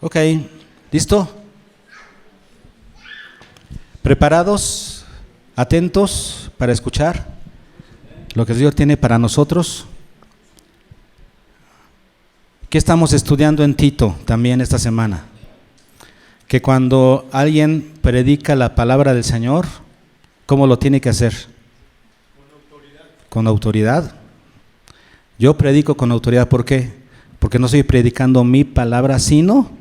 Ok, ¿listo? ¿Preparados? ¿Atentos para escuchar lo que Dios tiene para nosotros? ¿Qué estamos estudiando en Tito también esta semana? Que cuando alguien predica la palabra del Señor, ¿cómo lo tiene que hacer? Con autoridad. Yo predico con autoridad, ¿por qué? Porque no estoy predicando mi palabra, sino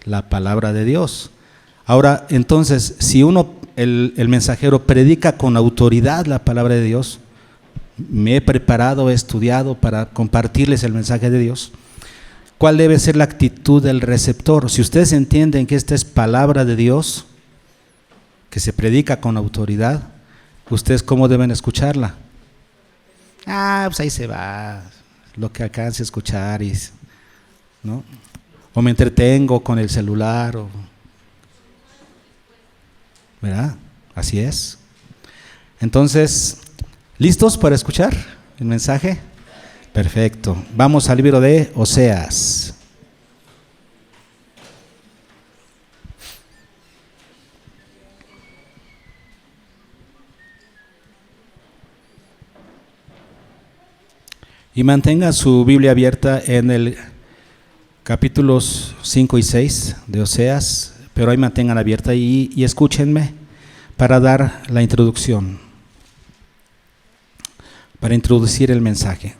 la palabra de Dios. Ahora, entonces, si el mensajero predica con autoridad la palabra de Dios, me he preparado, he estudiado para compartirles el mensaje de Dios. ¿Cuál debe ser la actitud del receptor? Si ustedes entienden que esta es palabra de Dios, que se predica con autoridad, ¿ustedes cómo deben escucharla? Pues ahí se va, lo que alcance a escuchar, ¿no? O me entretengo con el celular, ¿verdad? Así es. Entonces, ¿listos para escuchar el mensaje? Perfecto. Vamos al libro de Oseas. Y mantenga su Biblia abierta en el capítulos 5 y 6 de Oseas, pero ahí mantengan abierta y escúchenme para dar la introducción, para introducir el mensaje.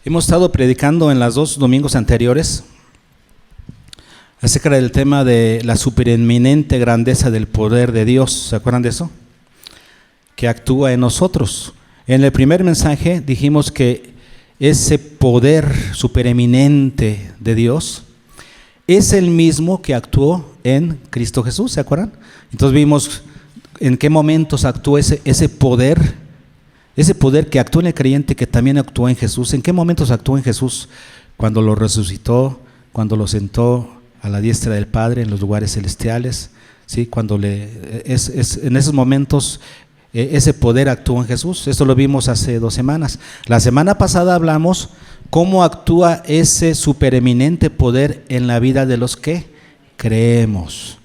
Hemos estado predicando en los 2 domingos anteriores acerca del tema de la supereminente grandeza del poder de Dios. ¿Se acuerdan de eso? Que actúa en nosotros. En el primer mensaje dijimos que ese poder supereminente de Dios es el mismo que actuó en Cristo Jesús. ¿Se acuerdan? Entonces vimos en qué momentos actuó ese poder. Ese poder que actuó en el creyente, que también actuó en Jesús. ¿En qué momentos actuó en Jesús? Cuando lo resucitó, cuando lo sentó a la diestra del Padre en los lugares celestiales, ¿sí? Cuando en esos momentos ese poder actuó en Jesús. Esto lo vimos hace 2 semanas. La semana pasada hablamos cómo actúa ese supereminente poder en la vida de los que creemos.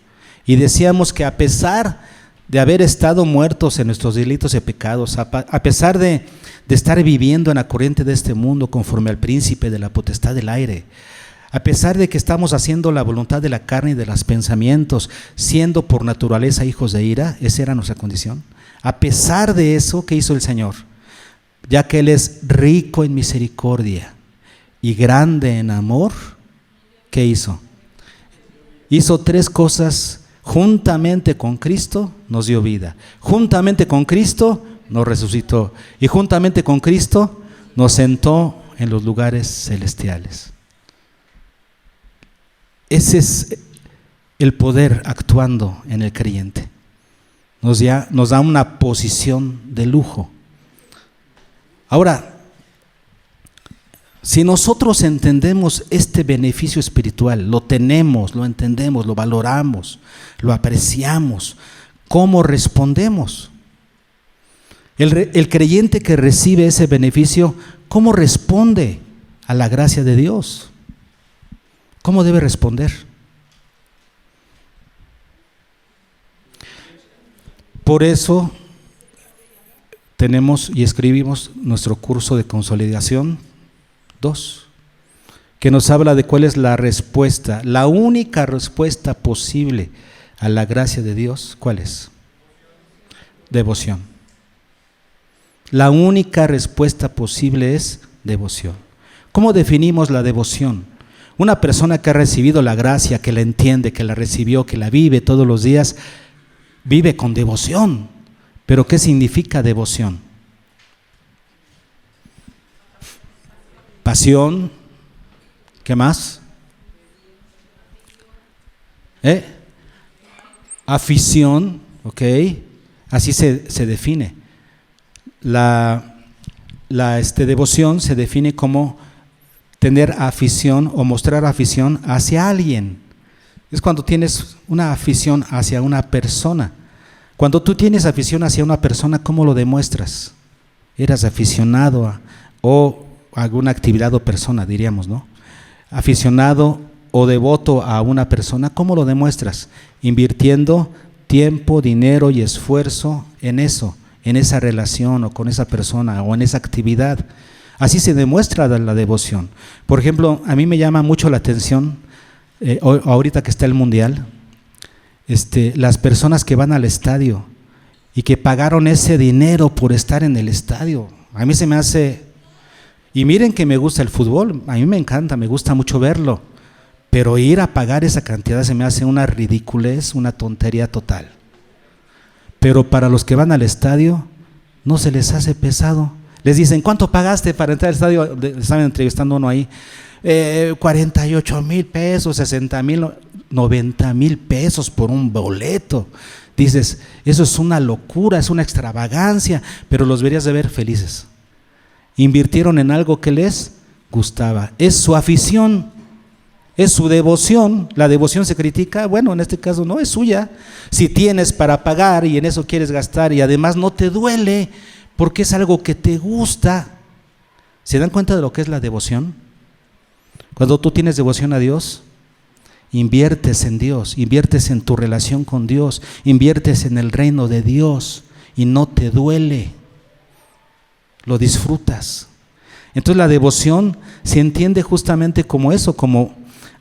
Y decíamos que a pesar de haber estado muertos en nuestros delitos y pecados, a pesar de estar viviendo en la corriente de este mundo conforme al príncipe de la potestad del aire, a pesar de que estamos haciendo la voluntad de la carne y de los pensamientos, siendo por naturaleza hijos de ira, esa era nuestra condición. A pesar de eso, ¿qué hizo el Señor? Ya que Él es rico en misericordia y grande en amor, ¿qué hizo? Hizo 3 cosas. Juntamente con Cristo nos dio vida, juntamente con Cristo nos resucitó y juntamente con Cristo nos sentó en los lugares celestiales. Ese es el poder actuando en el creyente. Nos da una posición de lujo. Ahora, si nosotros entendemos este beneficio espiritual, lo tenemos, lo entendemos, lo valoramos, lo apreciamos, ¿cómo respondemos? El creyente que recibe ese beneficio, ¿cómo responde a la gracia de Dios? ¿Cómo debe responder? Por eso tenemos y escribimos nuestro curso de consolidación 2, que nos habla de cuál es la respuesta, la única respuesta posible a la gracia de Dios. ¿Cuál es? Devoción. La única respuesta posible es devoción. ¿Cómo definimos la devoción? Una persona que ha recibido la gracia, que la entiende, que la recibió, que la vive todos los días, vive con devoción. ¿Pero qué significa devoción? Pasión. ¿Qué más? Afición, ¿ok? Así se define. La devoción se define como tener afición o mostrar afición hacia alguien. Es cuando tienes una afición hacia una persona. Cuando tú tienes afición hacia una persona, ¿cómo lo demuestras? Eras aficionado o a alguna actividad o persona, diríamos, ¿no? Aficionado o devoto a una persona, ¿cómo lo demuestras? Invirtiendo tiempo, dinero y esfuerzo en eso, en esa relación o con esa persona o en esa actividad. Así se demuestra la devoción. Por ejemplo, a mí me llama mucho la atención, ahorita que está el Mundial, las personas que van al estadio y que pagaron ese dinero por estar en el estadio. A mí se me hace, y miren que me gusta el fútbol, a mí me encanta, me gusta mucho verlo, pero ir a pagar esa cantidad se me hace una ridiculez, una tontería total. Pero para los que van al estadio, no se les hace pesado. Les dicen, ¿cuánto pagaste para entrar al estadio? Estaban entrevistando uno ahí, 48,000 pesos, 60,000, 90,000 pesos por un boleto. Dices, eso es una locura, es una extravagancia, pero los verías de ver felices. Invirtieron en algo que les gustaba, es su afición, es su devoción. La devoción se critica, bueno, en este caso no es suya. Si tienes para pagar y en eso quieres gastar y además no te duele, porque es algo que te gusta. ¿Se dan cuenta de lo que es la devoción? Cuando tú tienes devoción a Dios, inviertes en Dios, inviertes en tu relación con Dios, inviertes en el reino de Dios y no te duele, lo disfrutas. Entonces la devoción se entiende justamente como eso, como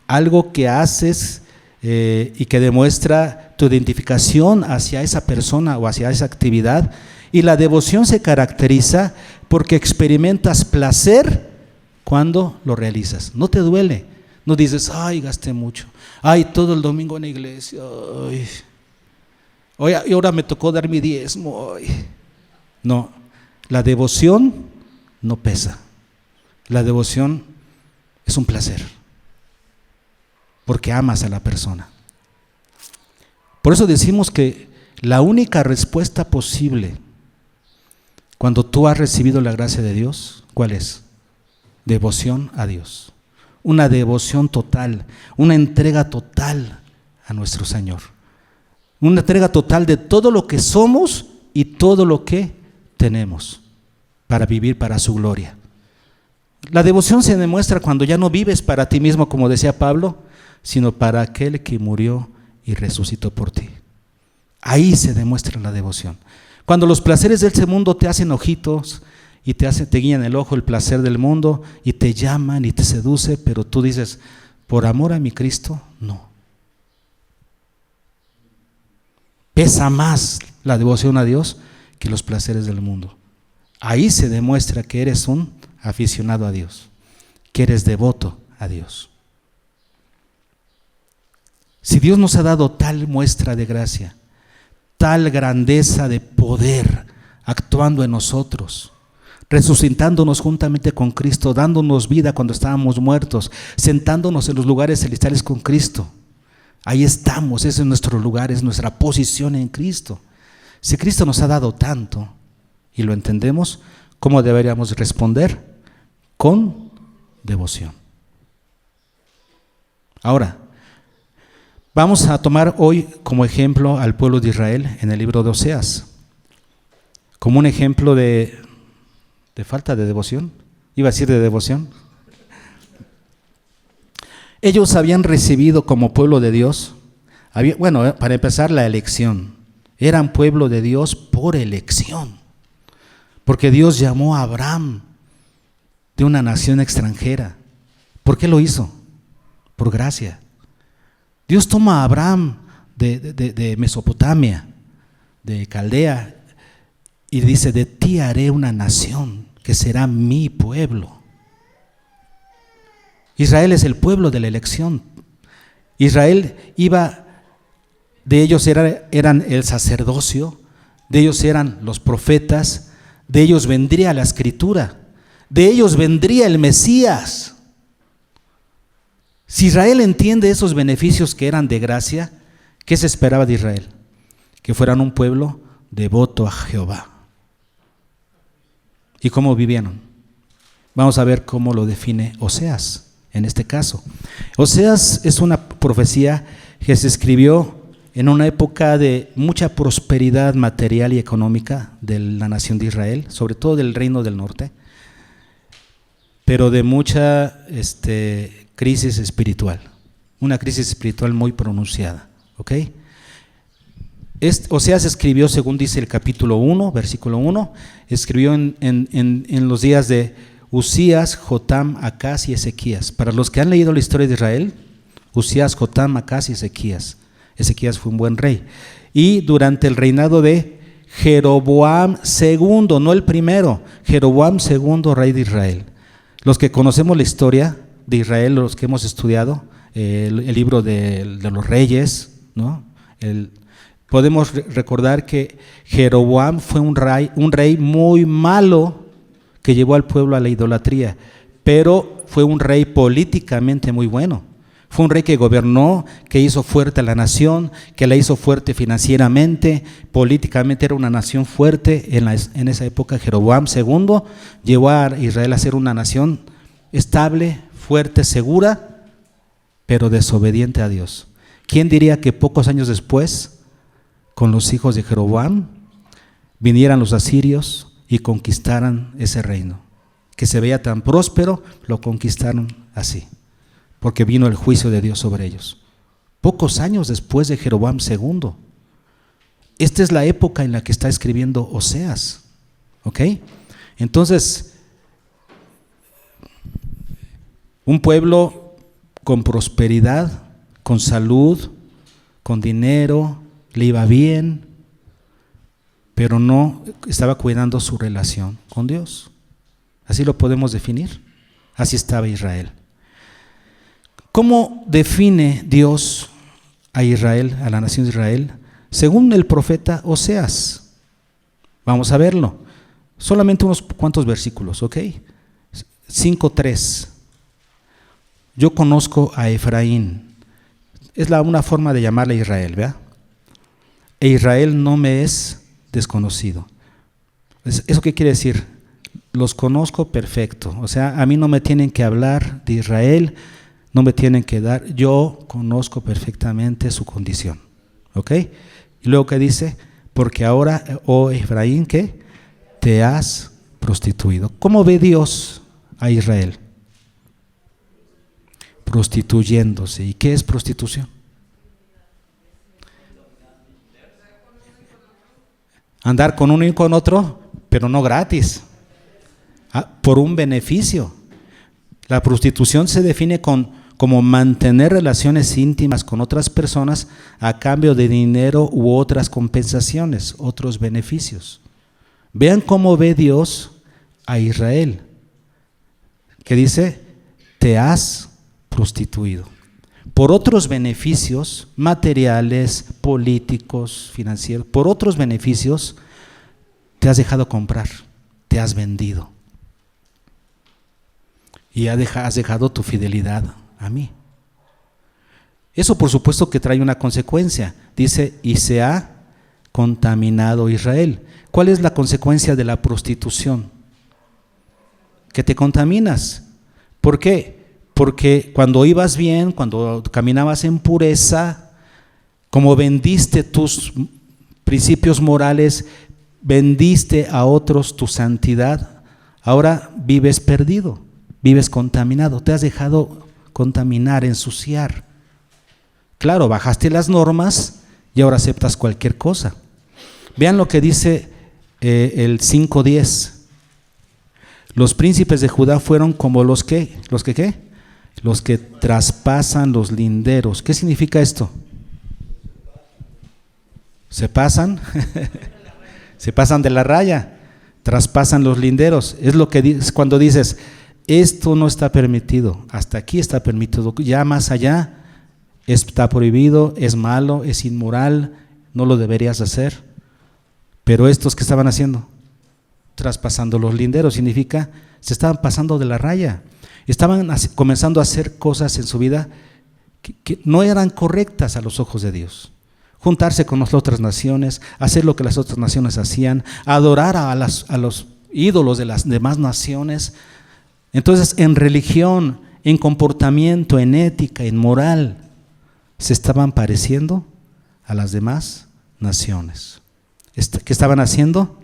algo que haces y que demuestra tu identificación hacia esa persona o hacia esa actividad. Y la devoción se caracteriza porque experimentas placer cuando lo realizas. No te duele, no dices, ay, gasté mucho, ay, todo el domingo en la iglesia, ay, hoy, y ahora me tocó dar mi diezmo. Ay. No, la devoción no pesa, la devoción es un placer, porque amas a la persona. Por eso decimos que la única respuesta posible cuando tú has recibido la gracia de Dios, ¿cuál es? Devoción a Dios. Una devoción total, una entrega total a nuestro Señor. Una entrega total de todo lo que somos y todo lo que tenemos para vivir para su gloria. La devoción se demuestra cuando ya no vives para ti mismo, como decía Pablo, sino para aquel que murió y resucitó por ti. Ahí se demuestra la devoción. Cuando los placeres de este mundo te hacen ojitos y te guían el ojo, el placer del mundo, y te llaman y te seduce, pero tú dices, por amor a mi Cristo, no. Pesa más la devoción a Dios que los placeres del mundo. Ahí se demuestra que eres un aficionado a Dios, que eres devoto a Dios. Si Dios nos ha dado tal muestra de gracia, tal grandeza de poder actuando en nosotros, resucitándonos juntamente con Cristo, dándonos vida cuando estábamos muertos, sentándonos en los lugares celestiales con Cristo. Ahí estamos, ese es nuestro lugar, es nuestra posición en Cristo. Si Cristo nos ha dado tanto y lo entendemos, ¿cómo deberíamos responder? Con devoción. Ahora, vamos a tomar hoy como ejemplo al pueblo de Israel en el libro de Oseas, como un ejemplo de falta de devoción, iba a decir de devoción. Ellos habían recibido como pueblo de Dios, para empezar, la elección. Eran pueblo de Dios por elección, porque Dios llamó a Abraham de una nación extranjera. ¿Por qué lo hizo? Por gracia. Dios toma a Abraham de Mesopotamia, de Caldea, y dice, de ti haré una nación que será mi pueblo. Israel es el pueblo de la elección. Israel de ellos eran el sacerdocio, de ellos eran los profetas, de ellos vendría la escritura, de ellos vendría el Mesías. Si Israel entiende esos beneficios que eran de gracia, ¿qué se esperaba de Israel? Que fueran un pueblo devoto a Jehová. ¿Y cómo vivieron? Vamos a ver cómo lo define Oseas en este caso. Oseas es profecía que se escribió en una época de mucha prosperidad material y económica de la nación de Israel, sobre todo del reino del norte, pero de mucha crisis espiritual, una crisis espiritual muy pronunciada, ¿ok? Oseas escribió, según dice el capítulo 1, versículo 1, escribió en los días de Usías, Jotam, Acaz y Ezequías. Para los que han leído la historia de Israel, Usías, Jotam, Acaz y Ezequías. Ezequías fue un buen rey. Y durante el reinado de Jeroboam II, no el primero, Jeroboam II, rey de Israel. Los que conocemos la historia de Israel, los que hemos estudiado el libro de los reyes, ¿no? Podemos recordar que Jeroboam fue un rey muy malo que llevó al pueblo a la idolatría, pero fue un rey políticamente muy bueno. Fue un rey que gobernó, que hizo fuerte a la nación, que la hizo fuerte financieramente, políticamente era una nación fuerte. En esa época Jeroboam II llevó a Israel a ser una nación estable, fuerte, segura, pero desobediente a Dios. ¿Quién diría que pocos años después, con los hijos de Jeroboam, vinieran los asirios y conquistaran ese reino? Que se veía tan próspero, lo conquistaron así, porque vino el juicio de Dios sobre ellos. Pocos años después de Jeroboam II. Esta es la época en la que está escribiendo Oseas, ¿ok? Entonces, un pueblo con prosperidad, con salud, con dinero, le iba bien, pero no estaba cuidando su relación con Dios. Así lo podemos definir. Así estaba Israel. ¿Cómo define Dios a Israel, a la nación de Israel? Según el profeta Oseas. Vamos a verlo. Solamente unos cuantos versículos, ¿ok? 5:3. Yo conozco a Efraín. Es una forma de llamarle a Israel, ¿verdad? E Israel no me es desconocido. ¿Eso qué quiere decir? Los conozco perfecto. O sea, a mí no me tienen que hablar de Israel, no me tienen que dar, yo conozco perfectamente su condición. ¿Ok? Y luego ¿qué dice? Porque ahora, oh Efraín, ¿qué? Te has prostituido. ¿Cómo ve Dios a Israel? Prostituyéndose. ¿Y qué es prostitución? Andar con uno y con otro, pero no gratis, por un beneficio. La prostitución se define como mantener relaciones íntimas con otras personas a cambio de dinero u otras compensaciones, otros beneficios. Vean cómo ve Dios a Israel, que dice, te has prostituido. Por otros beneficios materiales, políticos, financieros, por otros beneficios te has dejado comprar, te has vendido. Y has dejado tu fidelidad a mí. Eso por supuesto que trae una consecuencia. Dice, y se ha contaminado Israel. ¿Cuál es la consecuencia de la prostitución? Que te contaminas. ¿Por qué? Porque cuando ibas bien, cuando caminabas en pureza, como vendiste tus principios morales, vendiste a otros tu santidad, ahora vives perdido, vives contaminado, te has dejado contaminar, ensuciar. Claro, bajaste las normas y ahora aceptas cualquier cosa. Vean lo que dice el 5:10. Los príncipes de Judá fueron como los que ¿qué? Los que traspasan los linderos. ¿Qué significa esto? Se pasan, se pasan de la raya, traspasan los linderos. Es lo que cuando dices, esto no está permitido, hasta aquí está permitido, ya más allá está prohibido, es malo, es inmoral, no lo deberías hacer. Pero estos que estaban haciendo, traspasando los linderos, significa se estaban pasando de la raya. Estaban comenzando a hacer cosas en su vida que no eran correctas a los ojos de Dios. Juntarse con las otras naciones, hacer lo que las otras naciones hacían, adorar a los ídolos de las demás naciones. Entonces, en religión, en comportamiento, en ética, en moral, se estaban pareciendo a las demás naciones. ¿Qué estaban haciendo?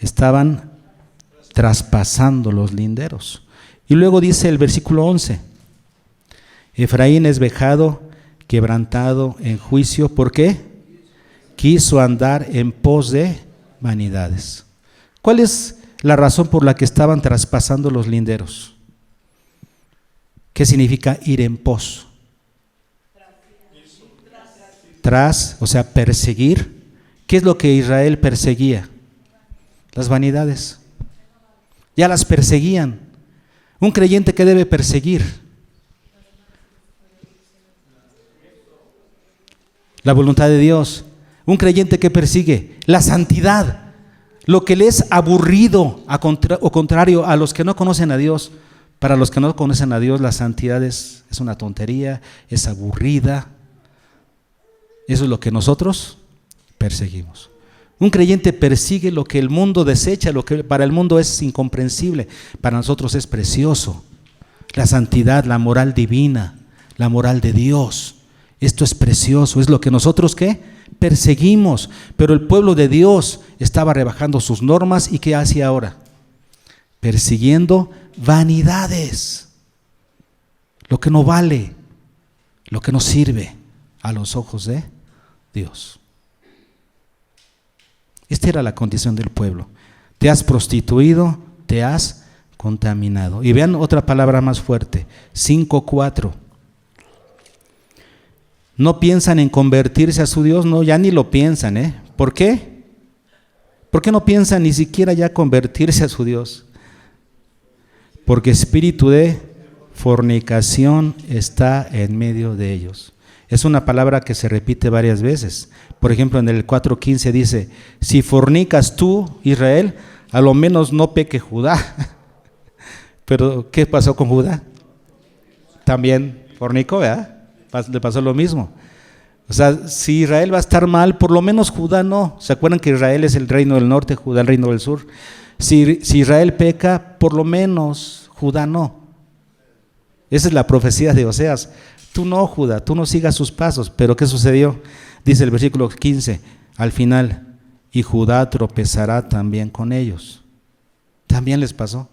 Estaban traspasando los linderos. Y luego dice el versículo 11, Efraín es vejado, quebrantado en juicio. ¿Por qué? Quiso andar en pos de vanidades. ¿Cuál es la razón por la que estaban traspasando los linderos? ¿Qué significa ir en pos? Tras, o sea, perseguir. ¿Qué es lo que Israel perseguía? Las vanidades. Ya las perseguían. Un creyente, ¿qué debe perseguir? La voluntad de Dios. Un creyente que persigue la santidad, lo que le es aburrido o contrario a los que no conocen a Dios. Para los que no conocen a Dios, la santidad es una tontería, es aburrida. Eso es lo que nosotros perseguimos. Un creyente persigue lo que el mundo desecha, lo que para el mundo es incomprensible, para nosotros es precioso. La santidad, la moral divina, la moral de Dios. Esto es precioso, es lo que nosotros ¿qué? Perseguimos. Pero el pueblo de Dios estaba rebajando sus normas y ¿qué hace ahora? Persiguiendo vanidades. Lo que no vale, lo que no sirve a los ojos de Dios. Esta era la condición del pueblo. Te has prostituido, te has contaminado. Y vean otra palabra más fuerte, 5:4. No piensan en convertirse a su Dios, no, ya ni lo piensan, ¿Por qué? ¿Por qué no piensan ni siquiera ya convertirse a su Dios? Porque espíritu de fornicación está en medio de ellos. Es una palabra que se repite varias veces. Por ejemplo, en el 4:15 dice, si fornicas tú, Israel, a lo menos no peque Judá. Pero, ¿qué pasó con Judá? También fornicó, ¿verdad? Le pasó lo mismo. O sea, si Israel va a estar mal, por lo menos Judá no. ¿Se acuerdan que Israel es el reino del norte, Judá el reino del sur? Si Israel peca, por lo menos Judá no. Esa es la profecía de Oseas. Tú no, Judá, tú no sigas sus pasos. Pero ¿qué sucedió? Dice el versículo 15, al final, y Judá tropezará también con ellos. También les pasó.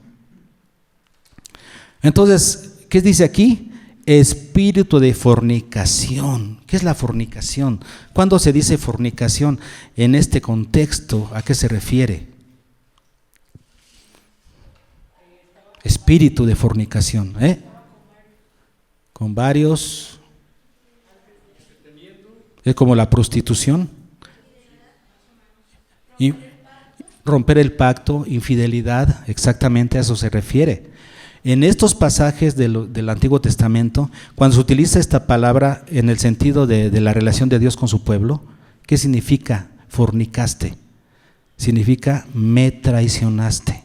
Entonces, ¿qué dice aquí? Espíritu de fornicación. ¿Qué es la fornicación? ¿Cuándo se dice fornicación? En este contexto, ¿a qué se refiere? Espíritu de fornicación, con varios. Es como la prostitución. Y romper el pacto, infidelidad, exactamente a eso se refiere. En estos pasajes del Antiguo Testamento, cuando se utiliza esta palabra en el sentido de la relación de Dios con su pueblo, ¿qué significa fornicaste? Significa me traicionaste.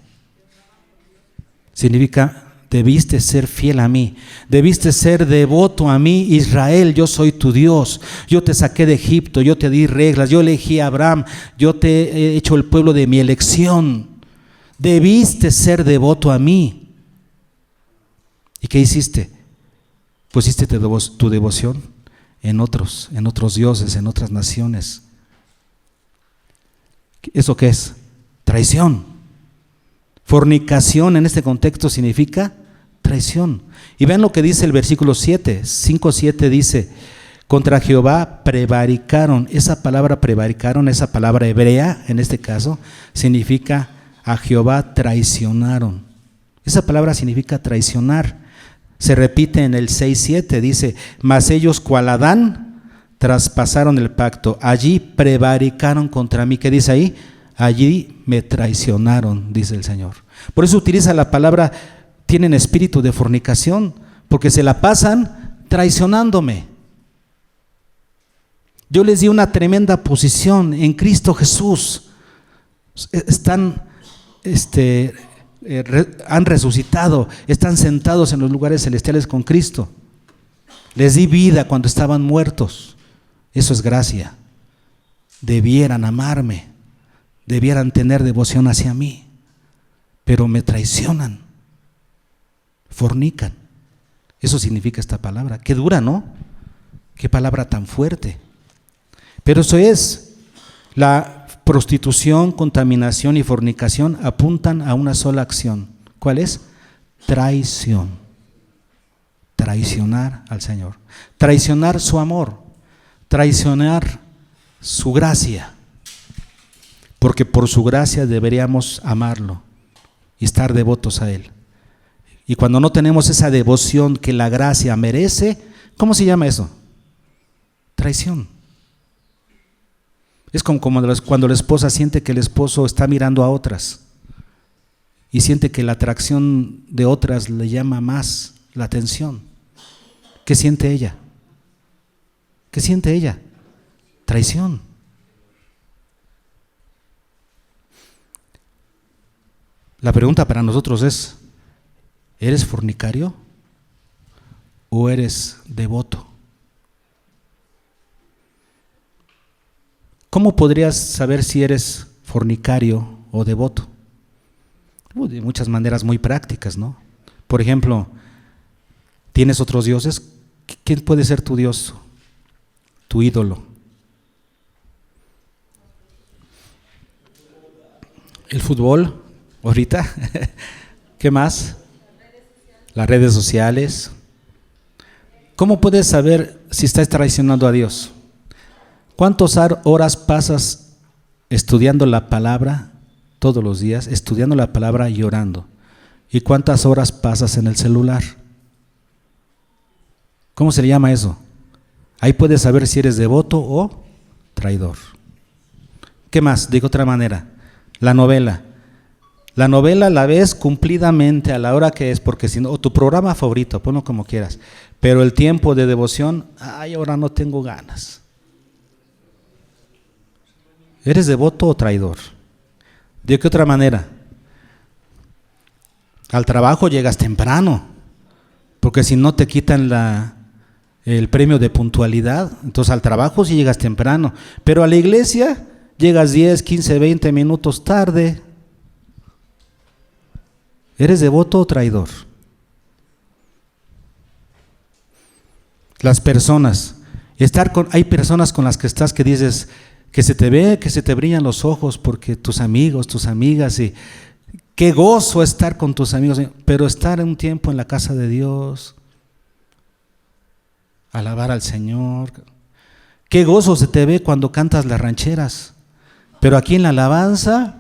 Significa debiste ser fiel a mí, debiste ser devoto a mí, Israel, yo soy tu Dios, yo te saqué de Egipto, yo te di reglas, yo elegí a Abraham, yo te he hecho el pueblo de mi elección, debiste ser devoto a mí. ¿Y qué hiciste? Pusiste tu devoción en otros dioses, en otras naciones. ¿Eso qué es? Traición. Fornicación en este contexto significa traición. Y vean lo que dice el versículo 7, 5:7 dice, contra Jehová prevaricaron. Esa palabra prevaricaron, esa palabra hebrea en este caso, significa a Jehová traicionaron. Esa palabra significa traicionar. Se repite en el 6:7, dice, mas ellos cual Adán traspasaron el pacto, allí prevaricaron contra mí. ¿Qué dice ahí? Allí me traicionaron, dice el Señor. Por eso utiliza la palabra, tienen espíritu de fornicación, porque se la pasan traicionándome. Yo les di una tremenda posición en Cristo Jesús. Están, han resucitado, están sentados en los lugares celestiales con Cristo. Les di vida cuando estaban muertos. Eso es gracia. Debieran amarme, debieran tener devoción hacia mí, pero me traicionan, fornican. Eso significa esta palabra. Qué dura, ¿no? Qué palabra tan fuerte. Pero eso es, la prostitución, contaminación y fornicación apuntan a una sola acción. ¿Cuál es? Traición. Traicionar al Señor. Traicionar su amor. Traicionar su gracia. Porque por su gracia deberíamos amarlo y estar devotos a Él. Y cuando no tenemos esa devoción que la gracia merece, ¿cómo se llama eso? Traición. Es como cuando la esposa siente que el esposo está mirando a otras y siente que la atracción de otras le llama más la atención. ¿Qué siente ella? ¿Qué siente ella? Traición. La pregunta para nosotros es, ¿eres fornicario o eres devoto? ¿Cómo podrías saber si eres fornicario o devoto? De muchas maneras muy prácticas, ¿no? Por ejemplo, ¿tienes otros dioses? ¿Quién puede ser tu dios? Tu ídolo. ¿El fútbol? ¿Ahorita? ¿Qué más? Las redes sociales. ¿Cómo puedes saber si estás traicionando a Dios? ¿Cuántas horas pasas estudiando la palabra todos los días, estudiando la palabra y orando? ¿Y cuántas horas pasas en el celular? ¿Cómo se le llama eso? Ahí puedes saber si eres devoto o traidor. ¿Qué más? De otra manera, la novela. La novela la ves cumplidamente a la hora que es, porque si no, o tu programa favorito, ponlo como quieras, pero el tiempo de devoción, ay, ahora no tengo ganas. ¿Eres devoto o traidor? ¿De qué otra manera? Al trabajo llegas temprano, porque si no te quitan el premio de puntualidad. Entonces al trabajo sí llegas temprano, pero a la iglesia llegas 10, 15, 20 minutos tarde. ¿Eres devoto o traidor? Las personas, hay personas con las que estás que dices que se te ve, que se te brillan los ojos porque tus amigos, tus amigas, y qué gozo estar con tus amigos, pero estar un tiempo en la casa de Dios, alabar al Señor, qué gozo se te ve cuando cantas las rancheras, pero aquí en la alabanza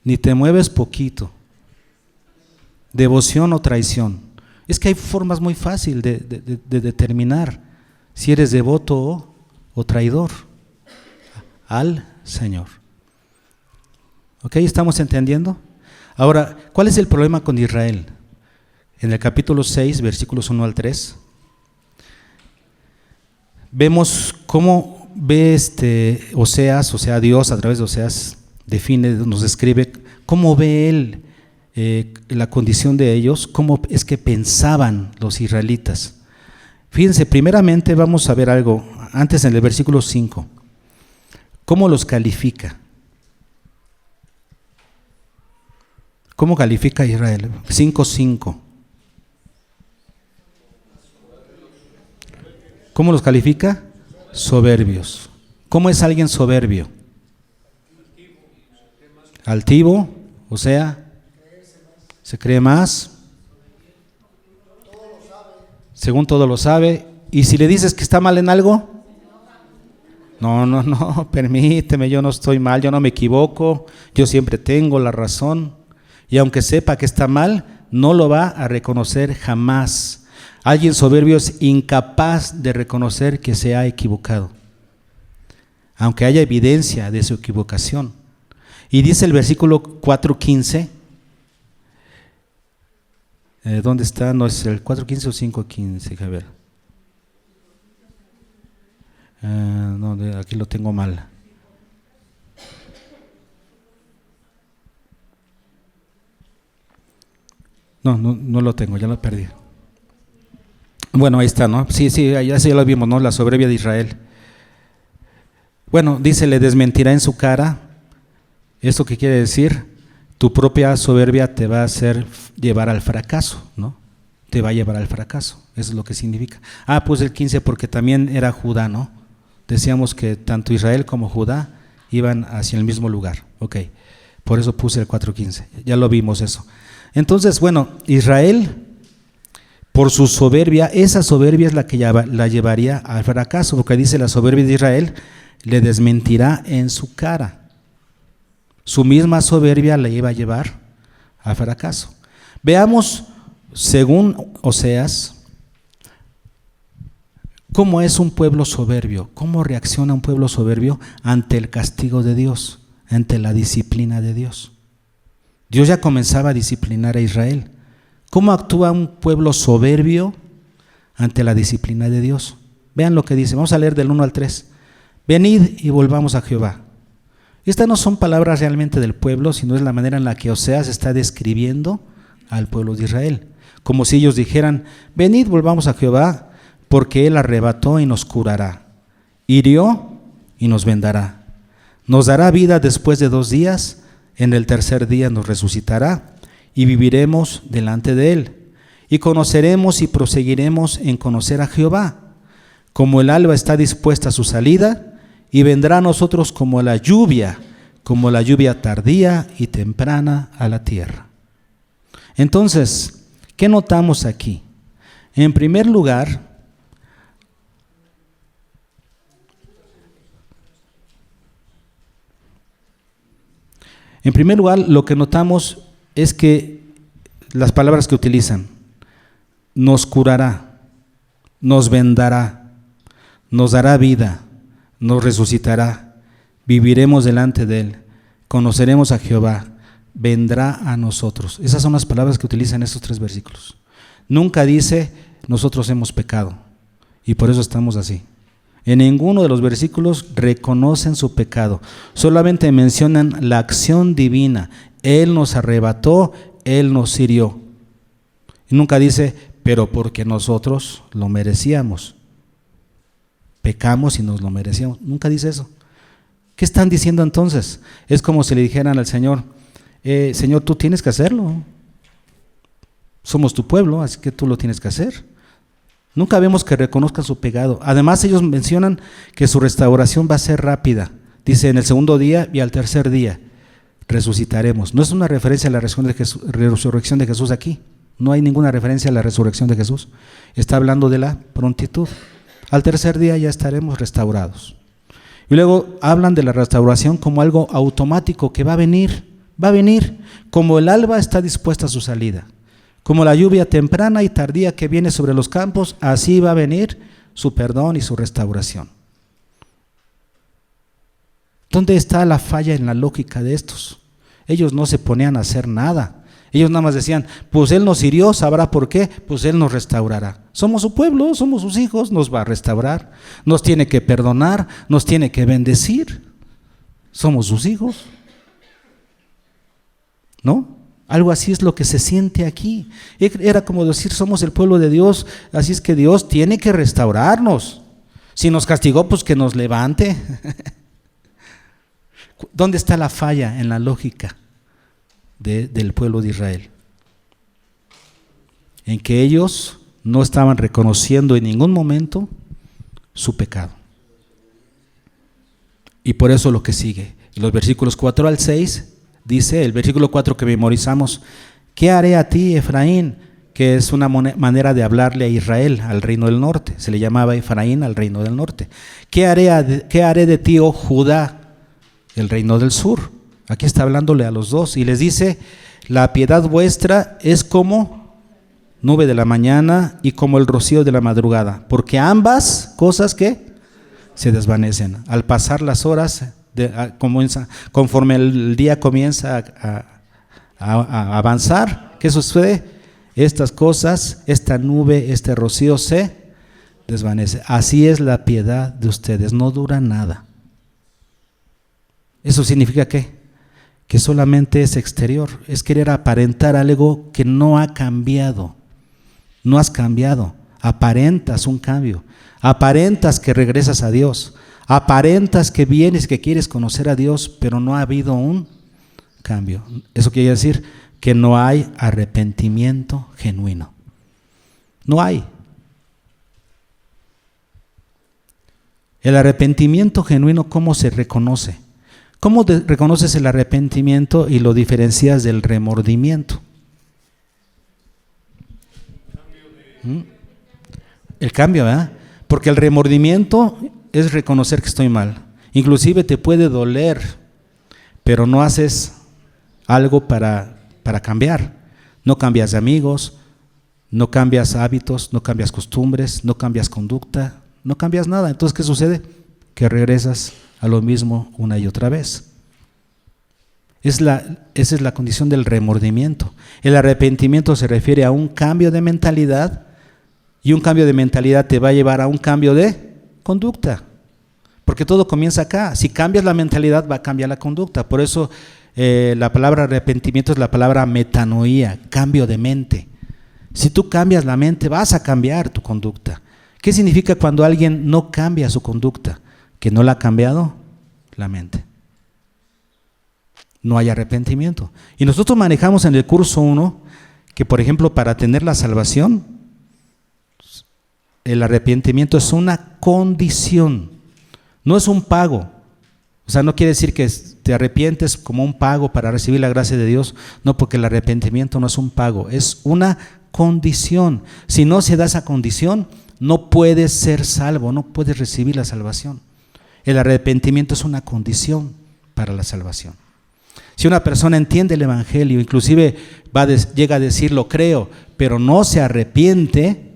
ni te mueves poquito. Devoción o traición. Es que hay formas muy fáciles de determinar si eres devoto o traidor al Señor. ¿Ok? ¿Estamos entendiendo? Ahora, ¿cuál es el problema con Israel? En el capítulo 6, versículos 1 al 3, vemos cómo ve Oseas, o sea, Dios a través de Oseas define, nos describe cómo ve él la condición de ellos, cómo es que pensaban los israelitas. Fíjense, primeramente vamos a ver algo, antes en el versículo 5, ¿cómo los califica? ¿Cómo califica a Israel? 5:5. ¿Cómo los califica? Soberbios. ¿Cómo es alguien soberbio? Altivo, o sea, se cree más, según todo lo sabe, y si le dices que está mal en algo, no, permíteme, yo no estoy mal, yo no me equivoco, yo siempre tengo la razón, y aunque sepa que está mal, no lo va a reconocer jamás. Alguien soberbio es incapaz de reconocer que se ha equivocado, aunque haya evidencia de su equivocación. Y dice el versículo 4:15, ¿dónde está? No es el 4:15 o 5:15, a ver. No, aquí lo tengo mal. No lo tengo, ya lo perdí. Bueno, ahí está, ¿no? Sí, ya lo vimos, ¿no? La soberbia de Israel. Bueno, dice, le desmentirá en su cara. ¿Esto qué quiere decir? Tu propia soberbia te va a hacer llevar al fracaso, ¿no? te va a llevar al fracaso. Eso es lo que significa. Pues el 15 porque también era Judá, ¿no? Decíamos que tanto Israel como Judá iban hacia el mismo lugar. Ok, por eso puse el 4:15. Ya lo vimos eso. Entonces, bueno, Israel, por su soberbia, esa soberbia es la que la llevaría al fracaso, porque dice la soberbia de Israel le desmentirá en su cara. Su misma soberbia le iba a llevar al fracaso. Veamos, según Oseas, cómo es un pueblo soberbio, cómo reacciona un pueblo soberbio ante el castigo de Dios, ante la disciplina de Dios. Dios ya comenzaba a disciplinar a Israel. ¿Cómo actúa un pueblo soberbio ante la disciplina de Dios? Vean lo que dice, vamos a leer del 1 al 3. Venid y volvamos a Jehová. Estas no son palabras realmente del pueblo, sino es la manera en la que Oseas está describiendo al pueblo de Israel. Como si ellos dijeran, venid, volvamos a Jehová, porque Él arrebató y nos curará, hirió y nos vendará. Nos dará vida después de 2 días, en el tercer día nos resucitará y viviremos delante de Él. Y conoceremos y proseguiremos en conocer a Jehová. Como el alba está dispuesta a su salida, y vendrá a nosotros como la lluvia tardía y temprana a la tierra. Entonces, ¿qué notamos aquí? En primer lugar, lo que notamos es que las palabras que utilizan, nos curará, nos vendará, nos dará vida, nos resucitará, viviremos delante de Él, conoceremos a Jehová, vendrá a nosotros. Esas son las palabras que utilizan estos 3 versículos. Nunca dice, nosotros hemos pecado y por eso estamos así. En ninguno de los versículos reconocen su pecado, solamente mencionan la acción divina. Él nos arrebató, Él nos hirió. Y nunca dice, pero porque nosotros lo merecíamos. Pecamos y nos lo merecíamos. Nunca dice eso. ¿Qué están diciendo entonces? Es como si le dijeran al Señor, Señor, tú tienes que hacerlo. Somos tu pueblo, así que tú lo tienes que hacer. Nunca vemos que reconozcan su pecado. Además, ellos mencionan que su restauración va a ser rápida. Dice, en el 2.º día y al 3.er día resucitaremos. No es una referencia a la resurrección de Jesús aquí. No hay ninguna referencia a la resurrección de Jesús. Está hablando de la prontitud. Al 3.er día ya estaremos restaurados. Y luego hablan de la restauración como algo automático que va a venir, como el alba está dispuesta a su salida, como la lluvia temprana y tardía que viene sobre los campos, así va a venir su perdón y su restauración. ¿Dónde está la falla en la lógica de estos? Ellos no se ponían a hacer nada. Ellos nada más decían, pues Él nos hirió, sabrá por qué, pues Él nos restaurará. Somos su pueblo, somos sus hijos, nos va a restaurar, nos tiene que perdonar, nos tiene que bendecir. Somos sus hijos. ¿No? Algo así es lo que se siente aquí. Era como decir, somos el pueblo de Dios, así es que Dios tiene que restaurarnos. Si nos castigó, pues que nos levante. ¿Dónde está la falla en la lógica del pueblo de Israel? En que ellos no estaban reconociendo en ningún momento su pecado. Y por eso lo que sigue, en los versículos 4 al 6, dice el versículo 4 que memorizamos, ¿qué haré a ti, Efraín? Que es una manera de hablarle a Israel, al reino del norte. Se le llamaba Efraín al reino del norte. ¿Qué haré de ti, oh Judá, el reino del sur? Aquí está hablándole a los dos y les dice, la piedad vuestra es como nube de la mañana y como el rocío de la madrugada, porque ambas cosas que se desvanecen. Al pasar las horas, conforme el día comienza a avanzar, ¿qué sucede? Estas cosas, esta nube, este rocío se desvanece. Así es la piedad de ustedes, no dura nada. ¿Eso significa qué? Que solamente es exterior, es querer aparentar algo que no ha cambiado. No has cambiado, aparentas un cambio, aparentas que regresas a Dios, aparentas que vienes, que quieres conocer a Dios, pero no ha habido un cambio. Eso quiere decir que no hay arrepentimiento genuino. No hay. El arrepentimiento genuino, ¿cómo se reconoce? ¿Cómo reconoces el arrepentimiento y lo diferencias del remordimiento? El cambio, ¿verdad? Porque el remordimiento es reconocer que estoy mal. Inclusive te puede doler, pero no haces algo para cambiar. No cambias de amigos, no cambias hábitos, no cambias costumbres, no cambias conducta, no cambias nada. Entonces, ¿qué sucede? Que regresas a lo mismo una y otra vez. Esa es la condición del remordimiento. El arrepentimiento se refiere a un cambio de mentalidad, y un cambio de mentalidad te va a llevar a un cambio de conducta, porque todo comienza acá. Si cambias la mentalidad, va a cambiar la conducta. Por eso la palabra arrepentimiento es la palabra metanoía, cambio de mente. Si tú cambias la mente, vas a cambiar tu conducta. ¿Qué significa cuando alguien no cambia su conducta? Que no la ha cambiado la mente. No hay arrepentimiento. Y nosotros manejamos en el curso 1 que, por ejemplo, para tener la salvación, el arrepentimiento es una condición, no es un pago. O sea, no quiere decir que te arrepientes como un pago para recibir la gracia de Dios. No, porque el arrepentimiento no es un pago, es una condición. Si no se da esa condición, no puedes ser salvo, no puedes recibir la salvación. El arrepentimiento es una condición para la salvación. Si una persona entiende el evangelio, inclusive llega a decir lo creo, pero no se arrepiente,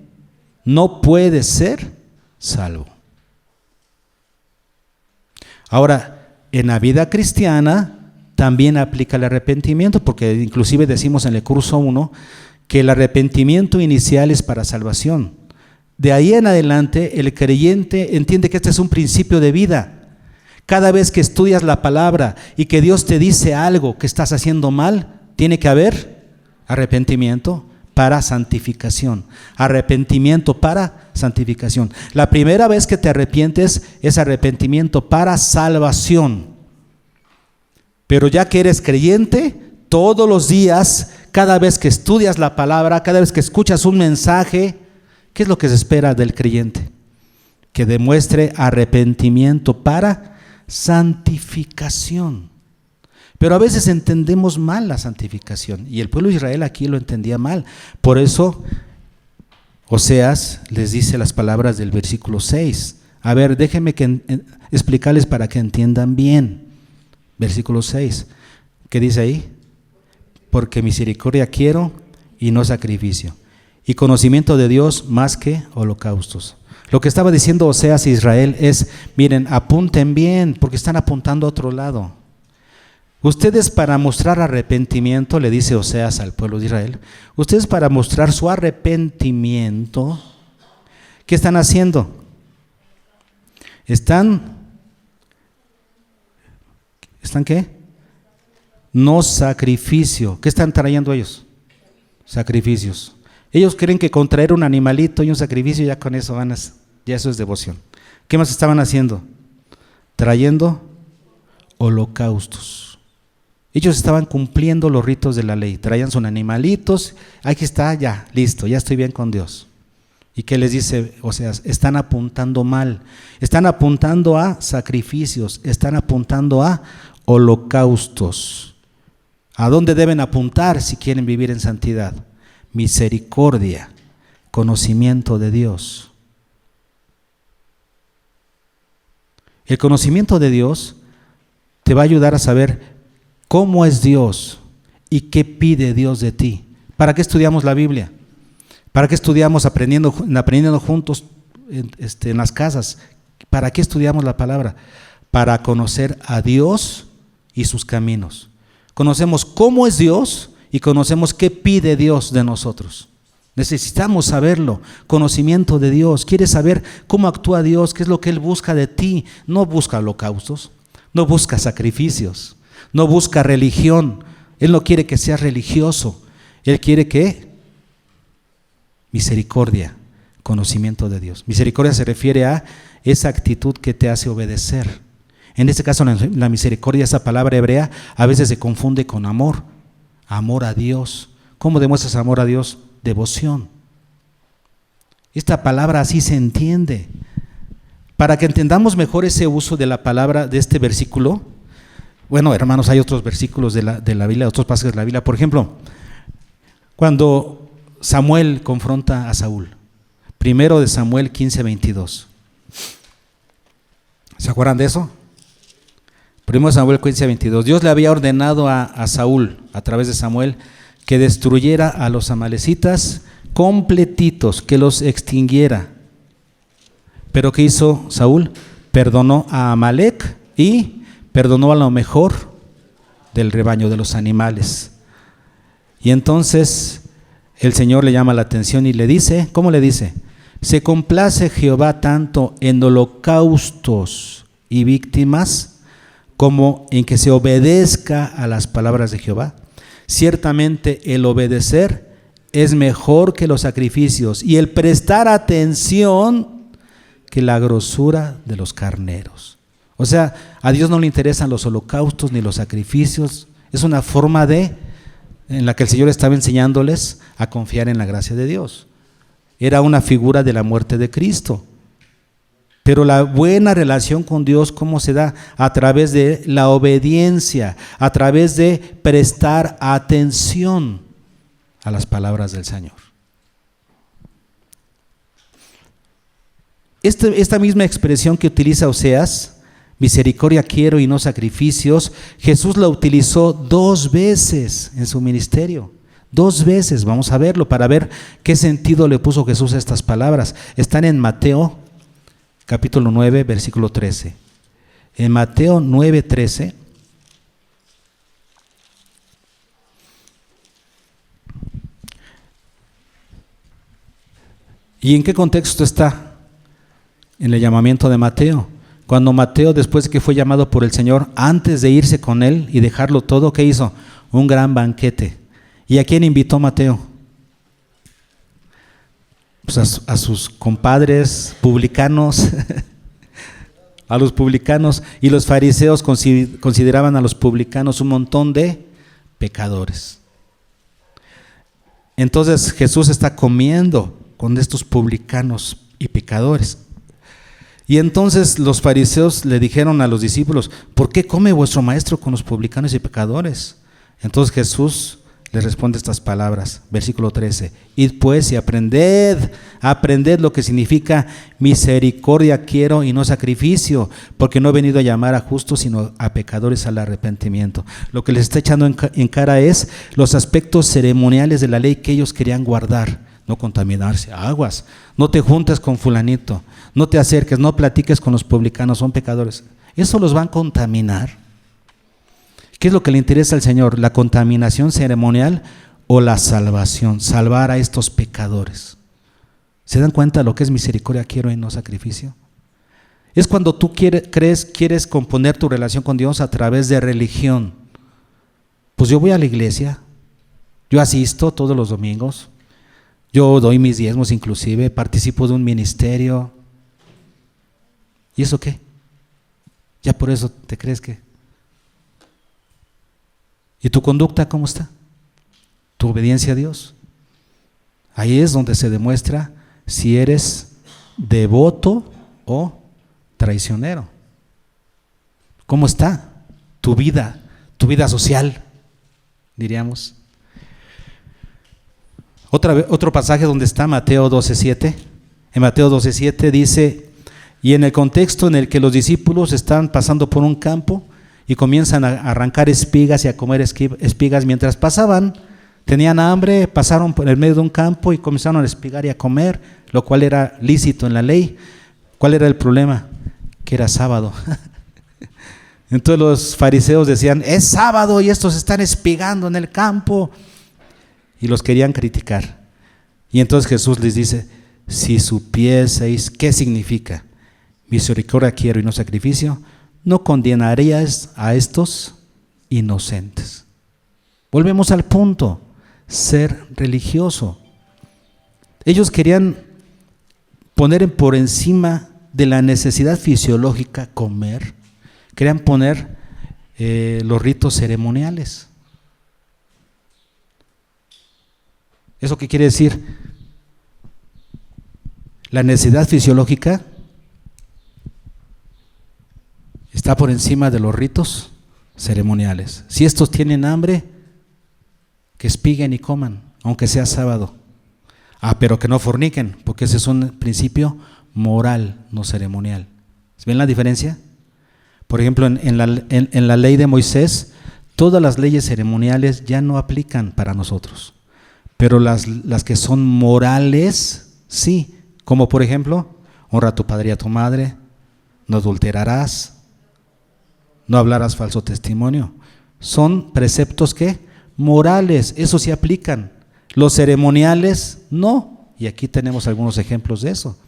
no puede ser salvo. Ahora, en la vida cristiana también aplica el arrepentimiento, porque inclusive decimos en el curso 1 que el arrepentimiento inicial es para salvación. De ahí en adelante el creyente entiende que este es un principio de vida. Cada vez que estudias la palabra y que Dios te dice algo que estás haciendo mal, tiene que haber arrepentimiento para santificación. Arrepentimiento para santificación. La primera vez que te arrepientes es arrepentimiento para salvación. Pero ya que eres creyente, todos los días, cada vez que estudias la palabra, cada vez que escuchas un mensaje, ¿qué es lo que se espera del creyente? Que demuestre arrepentimiento para santificación. Pero a veces entendemos mal la santificación, y el pueblo de Israel aquí lo entendía mal. Por eso Oseas les dice las palabras del versículo 6. A ver, déjenme explicarles para que entiendan bien. Versículo 6, ¿qué dice ahí? Porque misericordia quiero y no sacrificio, y conocimiento de Dios más que holocaustos. Lo que estaba diciendo Oseas a Israel es, miren, apunten bien, porque están apuntando a otro lado. Ustedes, para mostrar arrepentimiento, le dice Oseas al pueblo de Israel, ustedes, para mostrar su arrepentimiento, ¿qué están haciendo? ¿Están qué? No sacrificio. ¿Qué están trayendo ellos? Sacrificios. Ellos creen que con traer un animalito y un sacrificio ya con eso ya eso es devoción. ¿Qué más estaban haciendo? Trayendo holocaustos. Ellos estaban cumpliendo los ritos de la ley. Traían sus animalitos, aquí está, ya, listo, ya estoy bien con Dios. ¿Y qué les dice? O sea, están apuntando mal. Están apuntando a sacrificios, están apuntando a holocaustos. ¿A dónde deben apuntar si quieren vivir en santidad? Misericordia, conocimiento de Dios. El conocimiento de Dios te va a ayudar a saber cómo es Dios y qué pide Dios de ti. ¿Para qué estudiamos la Biblia? ¿Para qué estudiamos aprendiendo juntos en las casas? ¿Para qué estudiamos la palabra? Para conocer a Dios y sus caminos. Conocemos cómo es Dios y conocemos qué pide Dios de nosotros. Necesitamos saberlo, conocimiento de Dios. ¿Quieres saber cómo actúa Dios? ¿Qué es lo que Él busca de ti? No busca holocaustos, no busca sacrificios, no busca religión. Él no quiere que seas religioso. Él quiere que misericordia, conocimiento de Dios. Misericordia se refiere a esa actitud que te hace obedecer. En este caso, la misericordia, esa palabra hebrea, a veces se confunde con amor. Amor a Dios. ¿Cómo demuestras amor a Dios? Devoción. Esta palabra así se entiende. Para que entendamos mejor ese uso de la palabra de este versículo, bueno, hermanos, hay otros versículos de la Biblia, otros pasajes de la Biblia. Por ejemplo, cuando Samuel confronta a Saúl, primero de Samuel 15:22. ¿Se acuerdan de eso? Primero de Samuel 15:22. Dios le había ordenado a Saúl, a través de Samuel, que destruyera a los amalecitas completitos, que los extinguiera. Pero ¿qué hizo Saúl? Perdonó a Amalec y perdonó a lo mejor del rebaño, de los animales. Y entonces el Señor le llama la atención y le dice, ¿cómo le dice? Se complace Jehová tanto en holocaustos y víctimas como en que se obedezca a las palabras de Jehová. Ciertamente el obedecer es mejor que los sacrificios y el prestar atención que la grosura de los carneros. O sea, a Dios no le interesan los holocaustos ni los sacrificios. Es una forma en la que el Señor estaba enseñándoles a confiar en la gracia de Dios. Era una figura de la muerte de Cristo. Pero la buena relación con Dios, ¿cómo se da? A través de la obediencia, a través de prestar atención a las palabras del Señor. Esta misma expresión que utiliza Oseas, misericordia quiero y no sacrificios, Jesús la utilizó 2 veces en su ministerio. 2 veces, vamos a verlo para ver qué sentido le puso Jesús a estas palabras. Están en Mateo capítulo 9, versículo 13. En Mateo 9:13. ¿Y en qué contexto está? En el llamamiento de Mateo. Cuando Mateo, después de que fue llamado por el Señor, antes de irse con él y dejarlo todo, ¿qué hizo? Un gran banquete. ¿Y a quién invitó Mateo? Pues a sus compadres publicanos, a los publicanos. Y los fariseos consideraban a los publicanos un montón de pecadores. Entonces Jesús está comiendo con estos publicanos y pecadores. Y entonces los fariseos le dijeron a los discípulos, ¿por qué come vuestro maestro con los publicanos y pecadores? Entonces Jesús les responde estas palabras, versículo 13, id pues y aprended lo que significa misericordia quiero y no sacrificio, porque no he venido a llamar a justos sino a pecadores al arrepentimiento. Lo que les está echando en cara es los aspectos ceremoniales de la ley que ellos querían guardar. No contaminarse, aguas, no te juntes con fulanito, no te acerques, no platiques con los publicanos, son pecadores. Eso los va a contaminar. ¿Qué es lo que le interesa al Señor? ¿La contaminación ceremonial o la salvación? Salvar a estos pecadores. ¿Se dan cuenta de lo que es misericordia quiero y no sacrificio? Es cuando tú quieres componer tu relación con Dios a través de religión. Pues yo voy a la iglesia, yo asisto todos los domingos, yo doy mis diezmos inclusive, participo de un ministerio. ¿Y eso qué? Ya por eso te crees que... ¿Y tu conducta cómo está? ¿Tu obediencia a Dios? Ahí es donde se demuestra si eres devoto o traicionero. ¿Cómo está tu vida social, diríamos? Otro pasaje donde está Mateo 12:7. En Mateo 12:7 dice, y en el contexto en el que los discípulos están pasando por un campo y comienzan a arrancar espigas y a comer espigas mientras pasaban, tenían hambre, pasaron por el medio de un campo y comenzaron a espigar y a comer, lo cual era lícito en la ley. ¿Cuál era el problema? Que era sábado. Entonces los fariseos decían, es sábado y estos están espigando en el campo. Y los querían criticar. Y entonces Jesús les dice, si supieseis qué significa misericordia quiero y no sacrificio, no condenaríais a estos inocentes. Volvemos al punto, ser religioso. Ellos querían poner por encima de la necesidad fisiológica comer, querían poner los ritos ceremoniales. ¿Eso qué quiere decir? La necesidad fisiológica está por encima de los ritos ceremoniales. Si estos tienen hambre, que espiguen y coman, aunque sea sábado. Pero que no forniquen, porque ese es un principio moral, no ceremonial. ¿Ven la diferencia? Por ejemplo, en la ley de Moisés, todas las leyes ceremoniales ya no aplican para nosotros, pero las que son morales, sí. Como por ejemplo, honra a tu padre y a tu madre, no adulterarás, no hablarás falso testimonio. Son preceptos que morales, eso sí aplican. Los ceremoniales no. Y aquí tenemos algunos ejemplos de eso.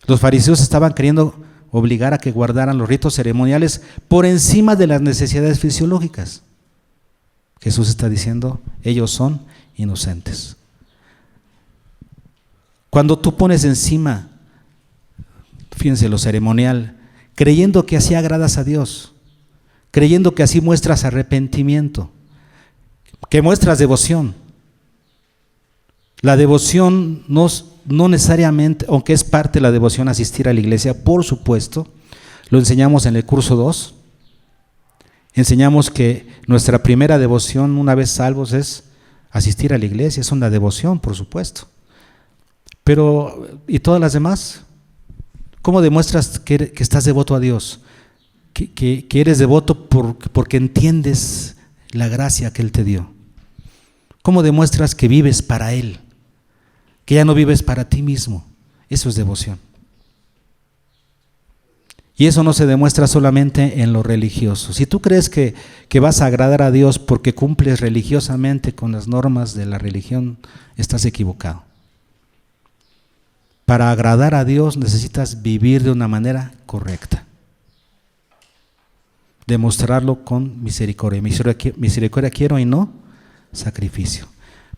Los fariseos estaban queriendo obligar a que guardaran los ritos ceremoniales por encima de las necesidades fisiológicas. Jesús está diciendo, ellos son inocentes. Cuando tú pones encima, fíjense, lo ceremonial, creyendo que así agradas a Dios, creyendo que así muestras arrepentimiento, que muestras devoción. La devoción no necesariamente, aunque es parte de la devoción asistir a la iglesia, por supuesto, lo enseñamos en el curso 2. Enseñamos que nuestra primera devoción, una vez salvos, es asistir a la iglesia, es una devoción, por supuesto. Pero, ¿y todas las demás? ¿Cómo demuestras que estás devoto a Dios? Que eres devoto porque entiendes la gracia que Él te dio. ¿Cómo demuestras que vives para Él? Que ya no vives para ti mismo. Eso es devoción. Y eso no se demuestra solamente en lo religioso. Si tú crees que vas a agradar a Dios porque cumples religiosamente con las normas de la religión, estás equivocado. Para agradar a Dios necesitas vivir de una manera correcta. Demostrarlo con misericordia. Misericordia quiero y no sacrificio.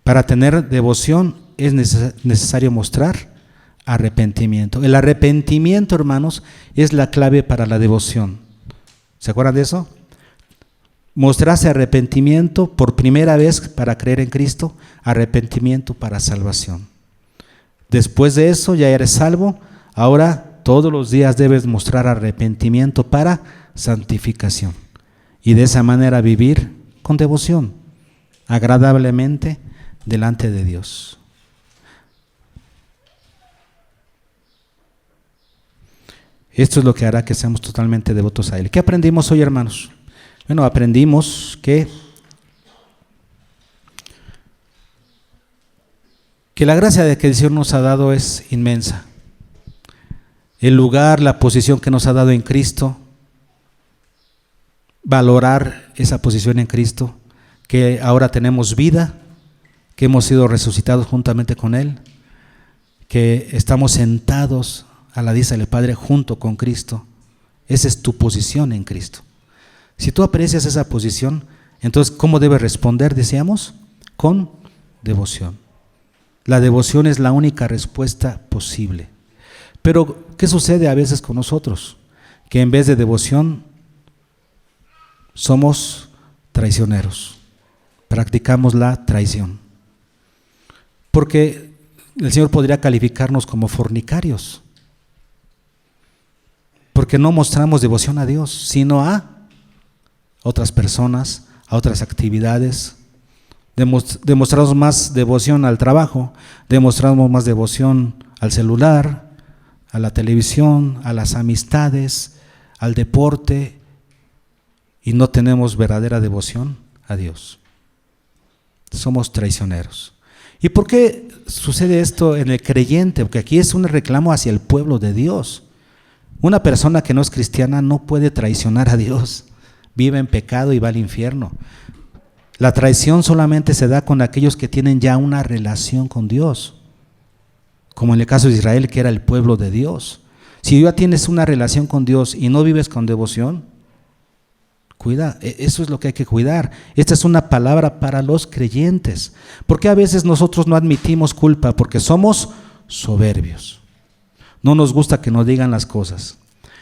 Para tener devoción es necesario mostrar arrepentimiento. El arrepentimiento, hermanos, es la clave para la devoción. ¿Se acuerdan de eso? Mostrarse arrepentimiento por primera vez para creer en Cristo, arrepentimiento para salvación. Después de eso ya eres salvo, ahora todos los días debes mostrar arrepentimiento para santificación. Y de esa manera vivir con devoción, agradablemente delante de Dios. Esto es lo que hará que seamos totalmente devotos a Él. ¿Qué aprendimos hoy, hermanos? Bueno, aprendimos que la gracia de que el Señor nos ha dado es inmensa. El lugar, la posición que nos ha dado en Cristo, valorar esa posición en Cristo, que ahora tenemos vida, que hemos sido resucitados juntamente con Él, que estamos sentados a la diestra del Padre junto con Cristo. Esa es tu posición en Cristo. Si tú aprecias esa posición, entonces ¿cómo debes responder? Decíamos, con devoción. La devoción es la única respuesta posible. Pero ¿qué sucede a veces con nosotros? Que en vez de devoción somos traicioneros, practicamos la traición. Porque el Señor podría calificarnos como fornicarios, porque no mostramos devoción a Dios, sino a otras personas, a otras actividades. Demostramos más devoción al trabajo, demostramos más devoción al celular, a la televisión, a las amistades, al deporte, y no tenemos verdadera devoción a Dios. Somos traicioneros. ¿Y por qué sucede esto en el creyente? Porque aquí es un reclamo hacia el pueblo de Dios. Una persona que no es cristiana no puede traicionar a Dios. Vive en pecado y va al infierno. La traición solamente se da con aquellos que tienen ya una relación con Dios, como en el caso de Israel, que era el pueblo de Dios. Si ya tienes una relación con Dios y no vives con devoción, cuida, eso es lo que hay que cuidar. Esta es una palabra para los creyentes. ¿Por qué a veces nosotros no admitimos culpa? Porque somos soberbios. No nos gusta que nos digan las cosas.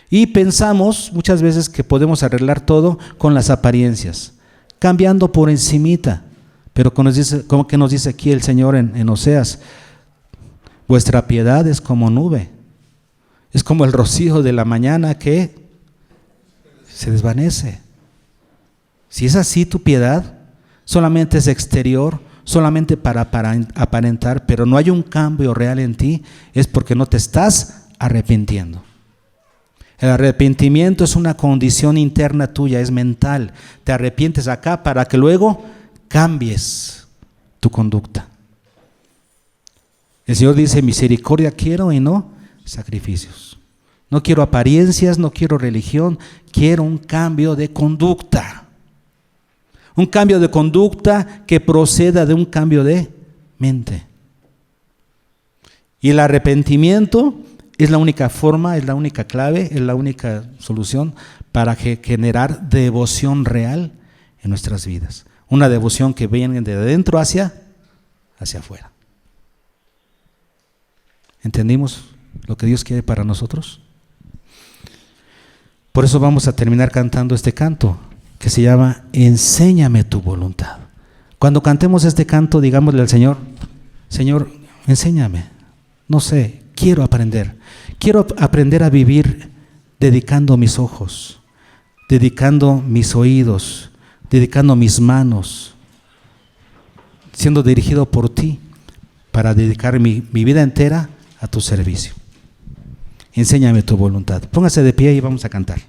Y pensamos muchas veces que podemos arreglar todo con las apariencias, cambiando por encimita. Pero como que nos dice aquí el Señor en Oseas, Vuestra piedad es como nube, es como el rocío de la mañana que se desvanece. Si es así tu piedad, solamente es exterior, solamente para aparentar, pero no hay un cambio real en ti, es porque no te estás arrepintiendo. El arrepentimiento es una condición interna tuya, es mental. Te arrepientes acá para que luego cambies tu conducta. El Señor dice: misericordia quiero y no sacrificios. No quiero apariencias, no quiero religión, quiero un cambio de conducta. Un cambio de conducta que proceda de un cambio de mente. Y el arrepentimiento es la única forma, es la única clave, es la única solución para generar devoción real en nuestras vidas. Una devoción que venga de adentro hacia afuera. ¿Entendimos lo que Dios quiere para nosotros? Por eso vamos a terminar cantando este canto que se llama Enséñame tu voluntad. Cuando cantemos este canto, digámosle al Señor: Señor, enséñame, no sé, quiero aprender a vivir dedicando mis ojos, dedicando mis oídos, dedicando mis manos, siendo dirigido por ti para dedicar mi vida entera a tu servicio. Enséñame tu voluntad. Póngase de pie y vamos a cantar.